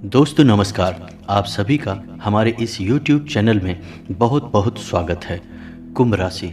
दोस्तों नमस्कार। आप सभी का हमारे इस YouTube चैनल में बहुत बहुत स्वागत है। कुंभ राशि।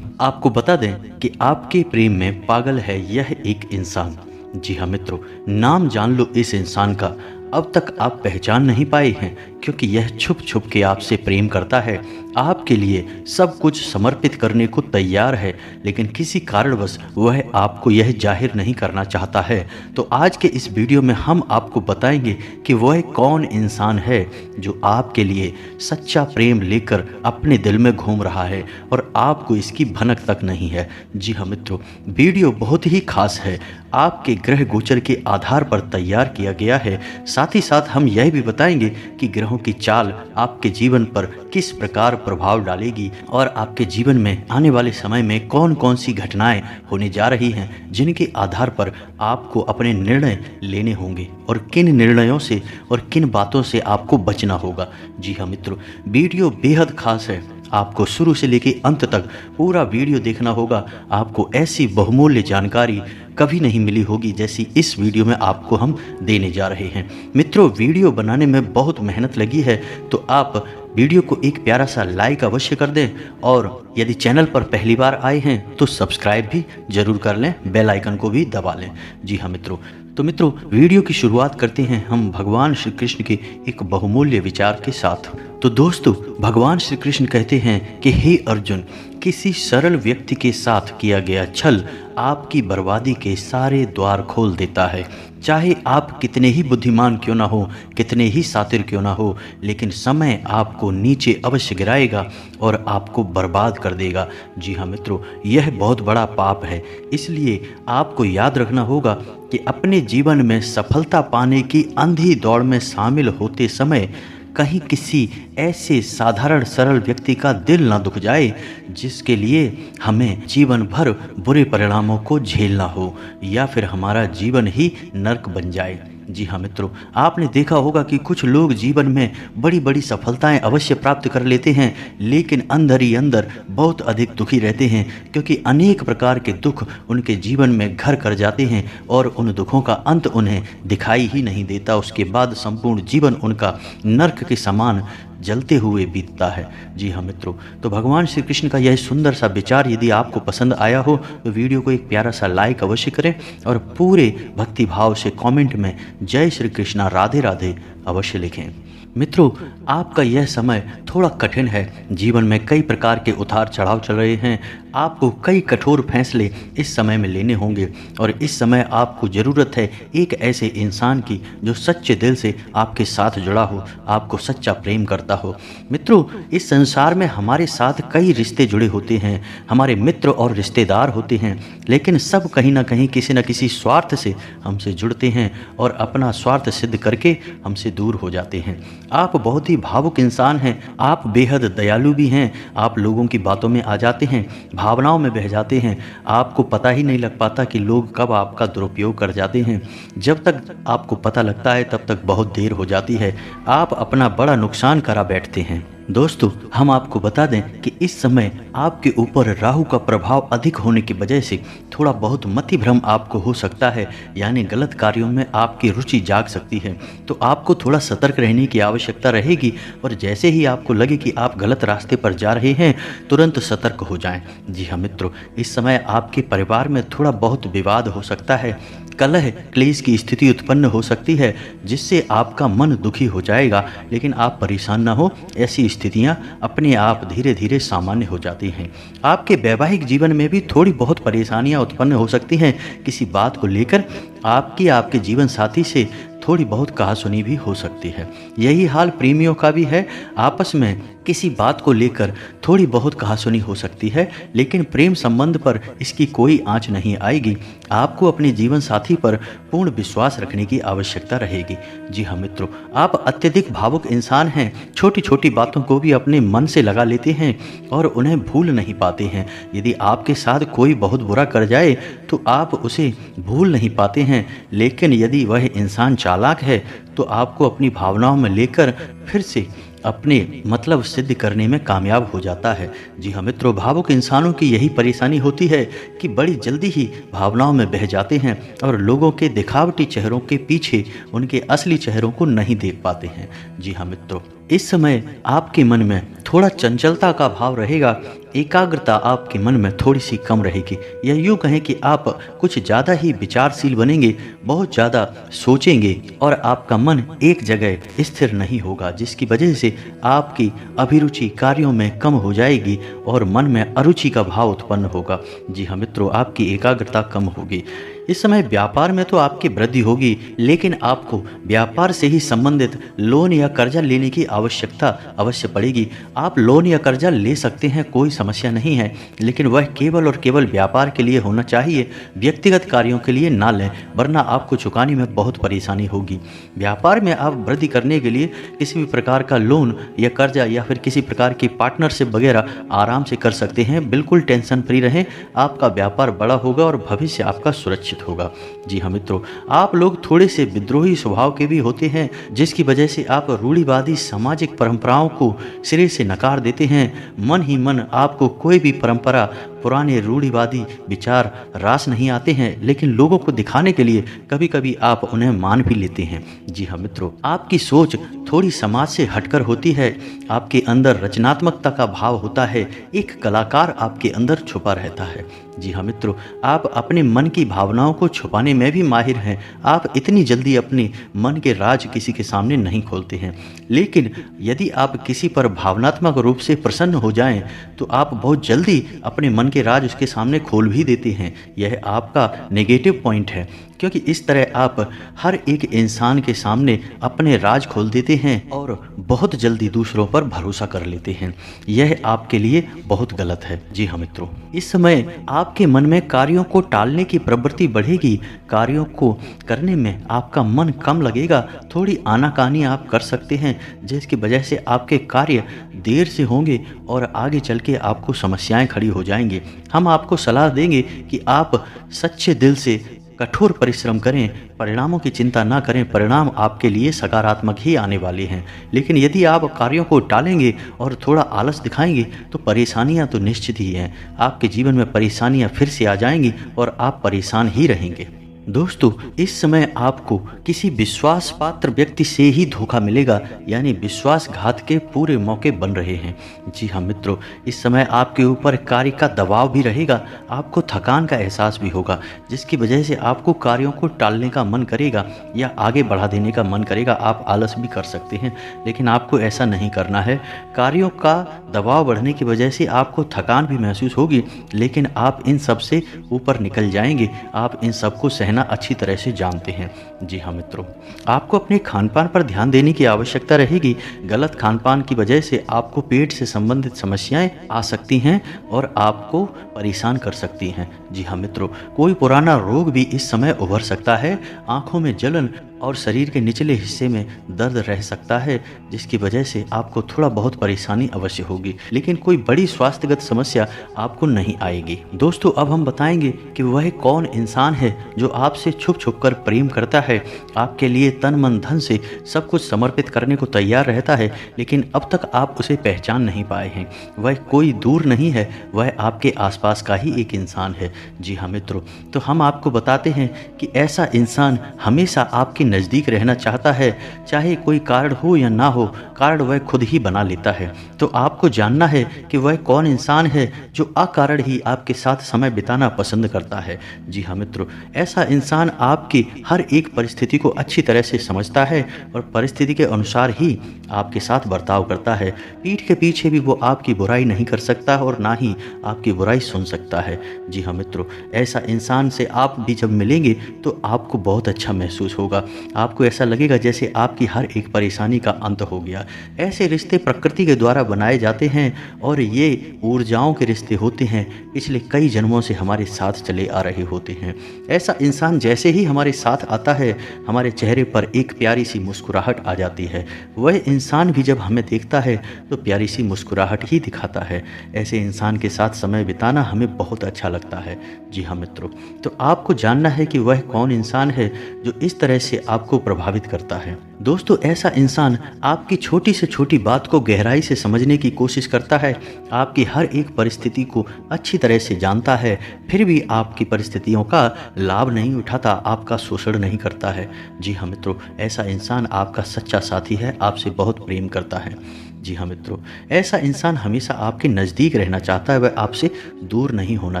आपको बता दें कि आपके प्रेम में पागल है यह एक इंसान। जी हाँ मित्रों, नाम जान लो इस इंसान का। अब तक आप पहचान नहीं पाए हैं क्योंकि यह छुप छुप के आपसे प्रेम करता है, आपके लिए सब कुछ समर्पित करने को तैयार है, लेकिन किसी कारणवश वह आपको यह जाहिर नहीं करना चाहता है। तो आज के इस वीडियो में हम आपको बताएंगे कि वह कौन इंसान है जो आपके लिए सच्चा प्रेम लेकर अपने दिल में घूम रहा है और आपको इसकी भनक तक नहीं है। जी हाँ मित्रों, वीडियो बहुत ही खास है, आपके ग्रह गोचर के आधार पर तैयार किया गया है। साथ ही साथ हम यह भी बताएंगे कि ग्रहों की चाल आपके जीवन पर किस प्रकार प्रभाव डालेगी और आपके जीवन में आने वाले समय में कौन कौन सी घटनाएं होने जा रही हैं जिनके आधार पर आपको अपने निर्णय लेने होंगे और किन निर्णयों से और किन बातों से आपको बचना होगा। जी हाँ मित्रों, वीडियो बेहद खास है, आपको शुरू से लेकर अंत तक पूरा वीडियो देखना होगा। आपको ऐसी बहुमूल्य जानकारी कभी नहीं मिली होगी जैसी इस वीडियो में आपको हम देने जा रहे हैं। मित्रों, वीडियो बनाने में बहुत मेहनत लगी है, तो आप वीडियो को एक प्यारा सा लाइक अवश्य कर दें और यदि चैनल पर पहली बार आए हैं तो सब्सक्राइब भी जरूर कर लें, बेल आइकन को भी दबा लें। जी हाँ मित्रों, तो मित्रों वीडियो की शुरुआत करते हैं हम भगवान श्री कृष्ण के एक बहुमूल्य विचार के साथ। तो दोस्तों, भगवान श्री कृष्ण कहते हैं कि हे अर्जुन, किसी सरल व्यक्ति के साथ किया गया छल आपकी बर्बादी के सारे द्वार खोल देता है। चाहे आप कितने ही बुद्धिमान क्यों ना हो, कितने ही शातिर क्यों ना हो, लेकिन समय आपको नीचे अवश्य गिराएगा और आपको बर्बाद कर देगा। जी हाँ मित्रों, यह बहुत बड़ा पाप है। इसलिए आपको याद रखना होगा कि अपने जीवन में सफलता पाने की अंधी दौड़ में शामिल होते समय कहीं किसी ऐसे साधारण सरल व्यक्ति का दिल ना दुख जाए जिसके लिए हमें जीवन भर बुरे परिणामों को झेलना हो या फिर हमारा जीवन ही नर्क बन जाए। जी हाँ मित्रों, आपने देखा होगा कि कुछ लोग जीवन में बड़ी बड़ी सफलताएं अवश्य प्राप्त कर लेते हैं, लेकिन अंदर ही अंदर बहुत अधिक दुखी रहते हैं क्योंकि अनेक प्रकार के दुख उनके जीवन में घर कर जाते हैं और उन दुखों का अंत उन्हें दिखाई ही नहीं देता। उसके बाद संपूर्ण जीवन उनका नर्क के समान जलते हुए बीतता है। जी हाँ मित्रों, तो भगवान श्री कृष्ण का यह सुंदर सा विचार यदि आपको पसंद आया हो तो वीडियो को एक प्यारा सा लाइक अवश्य करें और पूरे भक्ति भाव से कमेंट में जय श्री कृष्णा राधे राधे अवश्य लिखें। मित्रों, आपका यह समय थोड़ा कठिन है। जीवन में कई प्रकार के उतार चढ़ाव चल रहे हैं, आपको कई कठोर फैसले इस समय में लेने होंगे और इस समय आपको ज़रूरत है एक ऐसे इंसान की जो सच्चे दिल से आपके साथ जुड़ा हो, आपको सच्चा प्रेम करता हो। मित्रों, इस संसार में हमारे साथ कई रिश्ते जुड़े होते हैं, हमारे मित्र और रिश्तेदार होते हैं, लेकिन सब कहीं ना कहीं किसी न किसी स्वार्थ से हमसे जुड़ते हैं और अपना स्वार्थ सिद्ध करके हमसे दूर हो जाते हैं। आप बहुत ही भावुक इंसान हैं, आप बेहद दयालु भी हैं, आप लोगों की बातों में आ जाते हैं, भावनाओं में बह जाते हैं, आपको पता ही नहीं लग पाता कि लोग कब आपका दुरुपयोग कर जाते हैं। जब तक आपको पता लगता है तब तक बहुत देर हो जाती है, आप अपना बड़ा नुकसान करा बैठते हैं। दोस्तों, हम आपको बता दें कि इस समय आपके ऊपर राहु का प्रभाव अधिक होने की वजह से थोड़ा बहुत मति भ्रम आपको हो सकता है, यानी गलत कार्यों में आपकी रुचि जाग सकती है। तो आपको थोड़ा सतर्क रहने की आवश्यकता रहेगी और जैसे ही आपको लगे कि आप गलत रास्ते पर जा रहे हैं तुरंत सतर्क हो जाएं। जी हाँ मित्रों, इस समय आपके परिवार में थोड़ा बहुत विवाद हो सकता है, कलह क्लेश की स्थिति उत्पन्न हो सकती है जिससे आपका मन दुखी हो जाएगा, लेकिन आप परेशान ना हो, ऐसी स्थितियां अपने आप धीरे धीरे सामान्य हो जाती हैं। आपके वैवाहिक जीवन में भी थोड़ी बहुत परेशानियां उत्पन्न हो सकती हैं, किसी बात को लेकर आपके जीवन साथी से थोड़ी बहुत कहासुनी भी हो सकती है। यही हाल प्रेमियों का भी है, आपस में किसी बात को लेकर थोड़ी बहुत कहासुनी हो सकती है, लेकिन प्रेम संबंध पर इसकी कोई आंच नहीं आएगी। आपको अपने जीवन साथी पर पूर्ण विश्वास रखने की आवश्यकता रहेगी। जी हाँ मित्रों, आप अत्यधिक भावुक इंसान हैं, छोटी छोटी बातों को भी अपने मन से लगा लेते हैं और उन्हें भूल नहीं पाते हैं। यदि आपके साथ कोई बहुत बुरा कर जाए तो आप उसे भूल नहीं पाते हैं, लेकिन यदि वह इंसान चालाक है तो आपको अपनी भावनाओं में लेकर फिर से अपने मतलब सिद्ध करने में कामयाब हो जाता है। जी हाँ मित्रों, भावुक इंसानों की यही परेशानी होती है कि बड़ी जल्दी ही भावनाओं में बह जाते हैं और लोगों के दिखावटी चेहरों के पीछे उनके असली चेहरों को नहीं देख पाते हैं। जी हाँ मित्रों, इस समय आपके मन में थोड़ा चंचलता का भाव रहेगा, एकाग्रता आपके मन में थोड़ी सी कम रहेगी, या यूँ कहें कि आप कुछ ज़्यादा ही विचारशील बनेंगे, बहुत ज़्यादा सोचेंगे और आपका मन एक जगह स्थिर नहीं होगा, जिसकी वजह से आपकी अभिरुचि कार्यों में कम हो जाएगी और मन में अरुचि का भाव उत्पन्न होगा। जी हाँ मित्रों, आपकी एकाग्रता कम होगी। इस समय व्यापार में तो आपकी वृद्धि होगी, लेकिन आपको व्यापार से ही संबंधित लोन या कर्जा लेने की आवश्यकता अवश्य पड़ेगी। आप लोन या कर्जा ले सकते हैं, कोई समस्या नहीं है, लेकिन वह केवल और केवल व्यापार के लिए होना चाहिए, व्यक्तिगत कार्यों के लिए ना लें, वरना आपको चुकाने में बहुत परेशानी होगी। व्यापार में आप वृद्धि करने के लिए किसी भी प्रकार का लोन या कर्जा या फिर किसी प्रकार की पार्टनरशिप वगैरह आराम से कर सकते हैं। बिल्कुल टेंशन फ्री रहें, आपका व्यापार बड़ा होगा और भविष्य आपका सुरक्षित होगा। जी हाँ मित्रों, आप लोग थोड़े से विद्रोही स्वभाव के भी होते हैं, जिसकी वजह से आप रूढ़िवादी सामाजिक परंपराओं को सिरे से नकार देते हैं। मन ही मन आपको कोई भी परंपरा, पुराने रूढ़िवादी विचार रास नहीं आते हैं, लेकिन लोगों को दिखाने के लिए कभी कभी आप उन्हें मान भी लेते हैं। जी हाँ मित्रों, आपकी सोच थोड़ी समाज से हटकर होती है, आपके अंदर रचनात्मकता का भाव होता है, एक कलाकार आपके अंदर छुपा रहता है। जी हाँ मित्रों, आप अपने मन की भावनाओं को छुपाने में भी माहिर हैं। आप इतनी जल्दी अपने मन के राज किसी के सामने नहीं खोलते हैं, लेकिन यदि आप किसी पर भावनात्मक रूप से प्रसन्न हो जाएं, तो आप बहुत जल्दी अपने मन के राज उसके सामने खोल भी देते हैं। यह आपका नेगेटिव पॉइंट है, क्योंकि इस तरह आप हर एक इंसान के सामने अपने राज खोल देते हैं और बहुत जल्दी दूसरों पर भरोसा कर लेते हैं। यह आपके लिए बहुत गलत है। जी हाँ मित्रों, इस समय आपके मन में कार्यों को टालने की प्रवृत्ति बढ़ेगी, कार्यों को करने में आपका मन कम लगेगा, थोड़ी आनाकानी आप कर सकते हैं, जिसकी वजह से आपके कार्य देर से होंगे और आगे चल के आपको समस्याएं खड़ी हो जाएंगी। हम आपको सलाह देंगे कि आप सच्चे दिल से कठोर परिश्रम करें, परिणामों की चिंता ना करें, परिणाम आपके लिए सकारात्मक ही आने वाले हैं। लेकिन यदि आप कार्यों को टालेंगे और थोड़ा आलस दिखाएंगे, तो परेशानियां तो निश्चित ही हैं। आपके जीवन में परेशानियां फिर से आ जाएंगी और आप परेशान ही रहेंगे। दोस्तों, इस समय आपको किसी विश्वास पात्र व्यक्ति से ही धोखा मिलेगा, यानी विश्वासघात के पूरे मौके बन रहे हैं। जी हाँ मित्रों, इस समय आपके ऊपर कार्य का दबाव भी रहेगा, आपको थकान का एहसास भी होगा, जिसकी वजह से आपको कार्यों को टालने का मन करेगा या आगे बढ़ा देने का मन करेगा। आप आलस भी कर सकते हैं, लेकिन आपको ऐसा नहीं करना है। कार्यों का दबाव बढ़ने की वजह से आपको थकान भी महसूस होगी, लेकिन आप इन सब से ऊपर निकल जाएंगे। आप इन सबको सहना अच्छी तरह से जानते हैं। जी हाँ मित्रों, आपको अपने खानपान पर ध्यान देने की आवश्यकता रहेगी। गलत खानपान की वजह से आपको पेट से संबंधित समस्याएं आ सकती हैं और आपको परेशान कर सकती हैं। जी हाँ मित्रों, कोई पुराना रोग भी इस समय उभर सकता है। आंखों में जलन और शरीर के निचले हिस्से में दर्द रह सकता है, जिसकी वजह से आपको थोड़ा बहुत परेशानी अवश्य होगी, लेकिन कोई बड़ी स्वास्थ्यगत समस्या आपको नहीं आएगी। दोस्तों, अब हम बताएंगे कि वह कौन इंसान है जो आपसे छुप छुप कर प्रेम करता है, आपके लिए तन मन धन से सब कुछ समर्पित करने को तैयार रहता है, लेकिन अब तक आप उसे पहचान नहीं पाए हैं। वह कोई दूर नहीं है, वह आपके आसपास का ही एक इंसान है। जी हाँ मित्रों, तो हम आपको बताते हैं कि ऐसा इंसान हमेशा आपके नज़दीक रहना चाहता है, चाहे कोई कारण हो या ना हो, कारण वह खुद ही बना लेता है। तो आपको जानना है कि वह कौन इंसान है जो अकारण ही आपके साथ समय बिताना पसंद करता है। जी हाँ मित्रों, ऐसा इंसान आपकी हर एक परिस्थिति को अच्छी तरह से समझता है और परिस्थिति के अनुसार ही आपके साथ बर्ताव करता है। पीठ के पीछे भी वो आपकी बुराई नहीं कर सकता और ना ही आपकी बुराई सुन सकता है। जी हाँ मित्रों, ऐसा इंसान से आप भी जब मिलेंगे तो आपको बहुत अच्छा महसूस होगा। आपको ऐसा लगेगा जैसे आपकी हर एक परेशानी का अंत हो गया। ऐसे रिश्ते प्रकृति के द्वारा बनाए जाते हैं और ये ऊर्जाओं के रिश्ते होते हैं, पिछले कई जन्मों से हमारे साथ चले आ रहे होते हैं। ऐसा इंसान जैसे ही हमारे साथ आता है, हमारे चेहरे पर एक प्यारी सी मुस्कुराहट आ जाती है। वह इंसान भी जब हमें देखता है तो प्यारी सी मुस्कुराहट ही दिखाता है। ऐसे इंसान के साथ समय बिताना हमें बहुत अच्छा लगता है। जी हाँ मित्रों, तो आपको जानना है कि वह कौन इंसान है जो इस तरह से आपको प्रभावित करता है। दोस्तों, ऐसा इंसान आपकी छोटी से छोटी बात को गहराई से समझने की कोशिश करता है, आपकी हर एक परिस्थिति को अच्छी तरह से जानता है, फिर भी आपकी परिस्थितियों का लाभ नहीं उठाता, आपका शोषण नहीं करता है। जी हाँ मित्रों, ऐसा इंसान आपका सच्चा साथी है, आपसे बहुत प्रेम करता है। जी हाँ मित्रों, ऐसा इंसान हमेशा आपके नज़दीक रहना चाहता है, वह आपसे दूर नहीं होना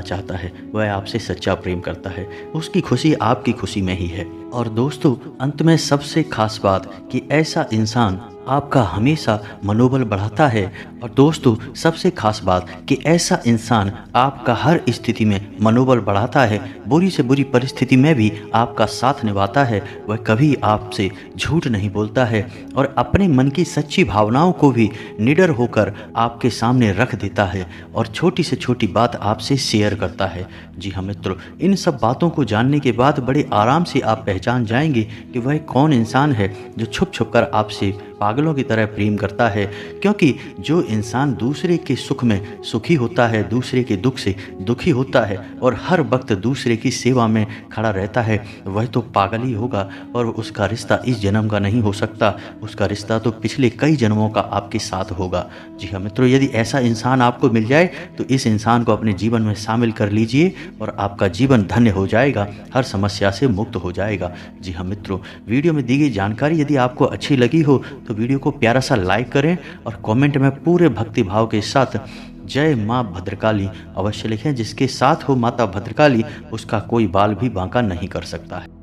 चाहता है, वह आपसे सच्चा प्रेम करता है, उसकी खुशी आपकी खुशी में ही है। और दोस्तों, अंत में सबसे खास बात कि ऐसा इंसान आपका हमेशा मनोबल बढ़ाता है। और दोस्तों, सबसे खास बात कि ऐसा इंसान आपका हर स्थिति में मनोबल बढ़ाता है, बुरी से बुरी परिस्थिति में भी आपका साथ निभाता है, वह कभी आपसे झूठ नहीं बोलता है और अपने मन की सच्ची भावनाओं को भी निडर होकर आपके सामने रख देता है और छोटी से छोटी बात आपसे शेयर करता है। जी हाँ मित्रों, इन सब बातों को जानने के बाद बड़े आराम से आप पहचान जाएंगे कि वह कौन इंसान है जो छुप छुप कर आपसे पागलों की तरह प्रेम करता है। क्योंकि जो इंसान दूसरे के सुख में सुखी होता है, दूसरे के दुख से दुखी होता है और हर वक्त दूसरे की सेवा में खड़ा रहता है, वह तो पागल ही होगा और उसका रिश्ता इस जन्म का नहीं हो सकता, उसका रिश्ता तो पिछले कई जन्मों का आपके साथ होगा। जी हाँ मित्रों, यदि ऐसा इंसान आपको मिल जाए तो इस इंसान को अपने जीवन में शामिल कर लीजिए और आपका जीवन धन्य हो जाएगा, हर समस्या से मुक्त हो जाएगा। जी हाँ मित्रों, वीडियो में दी गई जानकारी यदि आपको अच्छी लगी हो तो वीडियो को प्यारा सा लाइक करें और कमेंट में पूरे भक्ति भाव के साथ जय माँ भद्रकाली अवश्य लिखें। जिसके साथ हो माता भद्रकाली, उसका कोई बाल भी बांका नहीं कर सकता है।